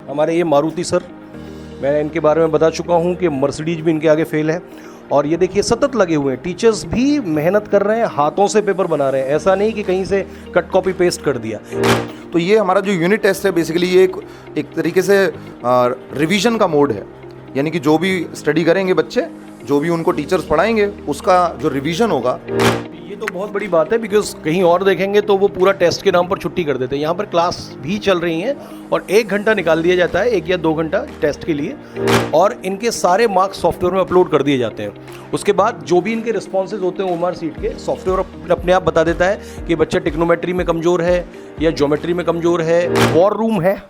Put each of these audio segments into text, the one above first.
हमारे ये मारुति सर, मैं इनके बारे में बता चुका हूँ कि मर्सिडीज भी इनके आगे फेल है। और ये देखिए सतत लगे हुए हैं, टीचर्स भी मेहनत कर रहे हैं, हाथों से पेपर बना रहे हैं, ऐसा नहीं कि कहीं से कट कॉपी पेस्ट कर दिया। तो ये हमारा जो यूनिट टेस्ट है बेसिकली ये एक तरीके से रिवीजन का मोड है, यानी कि जो भी स्टडी करेंगे बच्चे, जो भी उनको टीचर्स पढ़ाएंगे उसका जो रिवीजन होगा। ये तो बहुत बड़ी बात है, बिकॉज कहीं और देखेंगे तो वो पूरा टेस्ट के नाम पर छुट्टी कर देते हैं। यहाँ पर क्लास भी चल रही हैं और 1 घंटा निकाल दिया जाता है, 1 या 2 घंटा टेस्ट के लिए, और इनके सारे मार्क्स सॉफ्टवेयर में अपलोड कर दिए जाते हैं। उसके बाद जो भी इनके रिस्पॉन्सेज होते हैं ओएमआर सीट के, सॉफ्टवेयर अपने आप बता देता है कि बच्चा टिक्नोमेट्री में कमज़ोर है या ज्योमेट्री में कमज़ोर है। वॉर रूम है,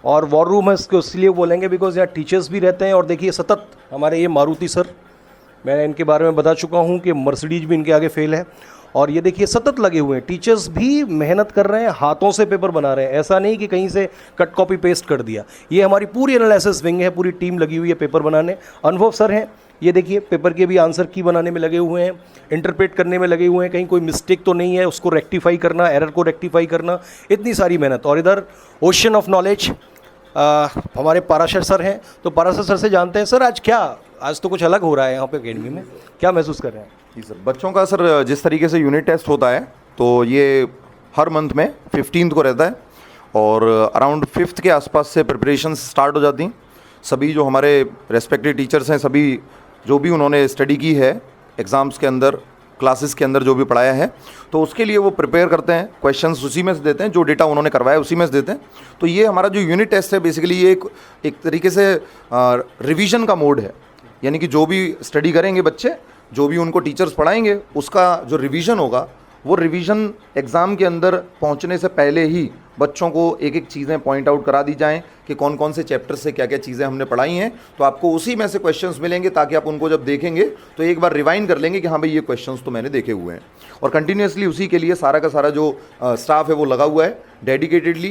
और वॉर रूम है इसको इसलिए बोलेंगे बिकॉज यहाँ टीचर्स भी रहते हैं। और देखिए सतत हमारे ये मारुति सर, मैं इनके बारे में बता चुका हूँ कि मर्सिडीज भी इनके आगे फेल है। और ये देखिए सतत लगे हुए हैं, टीचर्स भी मेहनत कर रहे हैं, हाथों से पेपर बना रहे हैं, ऐसा नहीं कि कहीं से कट कॉपी पेस्ट कर दिया। ये हमारी पूरी एनालिसिस विंग है, पूरी टीम लगी हुई है पेपर बनाने। अनुभव सर हैं, ये देखिए पेपर के भी आंसर की बनाने में लगे हुए हैं, इंटरप्रेट करने में लगे हुए हैं, कहीं कोई मिस्टेक तो नहीं है उसको रेक्टिफाई करना, एरर को रेक्टिफाई करना, इतनी सारी मेहनत। और इधर ओशन ऑफ नॉलेज हमारे पाराशर सर हैं, तो पाराशर सर से जानते हैं सर आज तो कुछ अलग हो रहा है यहाँ पे अकेडमी में, क्या महसूस कर रहे हैं? जी सर, बच्चों का सर जिस तरीके से यूनिट टेस्ट होता है तो ये हर मंथ में 15th को रहता है और अराउंड 5th के आसपास से प्रिपरेशन स्टार्ट हो जाती हैं। सभी जो हमारे रेस्पेक्टिव टीचर्स हैं, सभी जो भी उन्होंने स्टडी की है एग्ज़ाम्स के अंदर, क्लासेस के अंदर जो भी पढ़ाया है, तो उसके लिए वो प्रिपेयर करते हैं, क्वेश्चंस उसी में से देते हैं, जो डेटा उन्होंने करवाया उसी में से देते हैं। तो ये हमारा जो यूनिट टेस्ट है बेसिकली ये एक तरीके से रिवीजन का मोड है, यानी कि जो भी स्टडी करेंगे बच्चे, जो भी उनको टीचर्स पढ़ाएंगे उसका जो रिवीजन होगा, वो रिवीजन एग्ज़ाम के अंदर पहुंचने से पहले ही बच्चों को एक एक चीज़ें पॉइंट आउट करा दी जाएं कि कौन कौन से चैप्टर से क्या क्या चीज़ें हमने पढ़ाई हैं। तो आपको उसी में से क्वेश्चंस मिलेंगे ताकि आप उनको जब देखेंगे तो एक बार रिवाइंड कर लेंगे कि हाँ भाई ये क्वेश्चंस तो मैंने देखे हुए हैं। और कंटिन्यूसली उसी के लिए सारा का सारा जो स्टाफ है वो लगा हुआ है डेडिकेटेडली।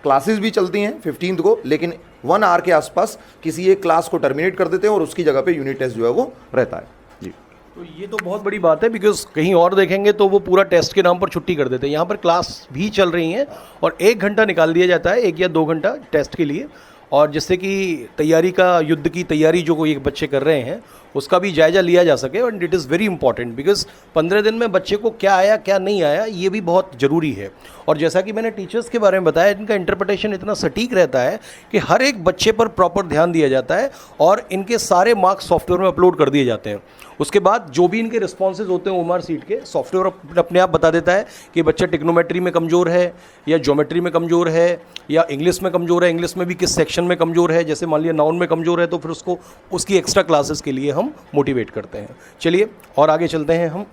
क्लासेस भी चलती हैं 15th को, लेकिन 1 आवर के आसपास किसी एक क्लास को टर्मिनेट कर देते हैं और उसकी जगह पे यूनिट टेस्ट जो है वो रहता है। जी, तो ये तो बहुत बड़ी बात है, बिकॉज कहीं और देखेंगे तो वो पूरा टेस्ट के नाम पर छुट्टी कर देते हैं। यहाँ पर क्लास भी चल रही हैं और 1 घंटा निकाल दिया जाता है, 1 या 2 घंटा टेस्ट के लिए, और जिससे कि तैयारी का, युद्ध की तैयारी जो कोई एक बच्चे कर रहे हैं उसका भी जायज़ा लिया जा सके। और it is very important because 15 दिन में बच्चे को क्या आया क्या नहीं आया ये भी बहुत ज़रूरी है। और जैसा कि मैंने टीचर्स के बारे में बताया, इनका इंटरप्रिटेशन इतना सटीक रहता है कि हर एक बच्चे पर प्रॉपर ध्यान दिया जाता है और इनके सारे मार्क्स सॉफ्टवेयर में अपलोड कर दिए जाते हैं। उसके बाद जो भी इनके रिस्पॉन्सेज होते हैं ओएमआर सीट के, सॉफ्टवेयर अपने आप बता देता है कि बच्चा टिक्नोमेट्री में कमज़ोर है या ज्योमेट्री में कमज़ोर है या इंग्लिश में कमज़ोर है, इंग्लिश में भी किस सेक्शन में कमज़ोर है, जैसे मान लिया नाउन में कमज़ोर है तो फिर उसको उसकी एक्स्ट्रा क्लासेस के लिए हम मोटिवेट करते हैं। चलिए और आगे चलते हैं हम।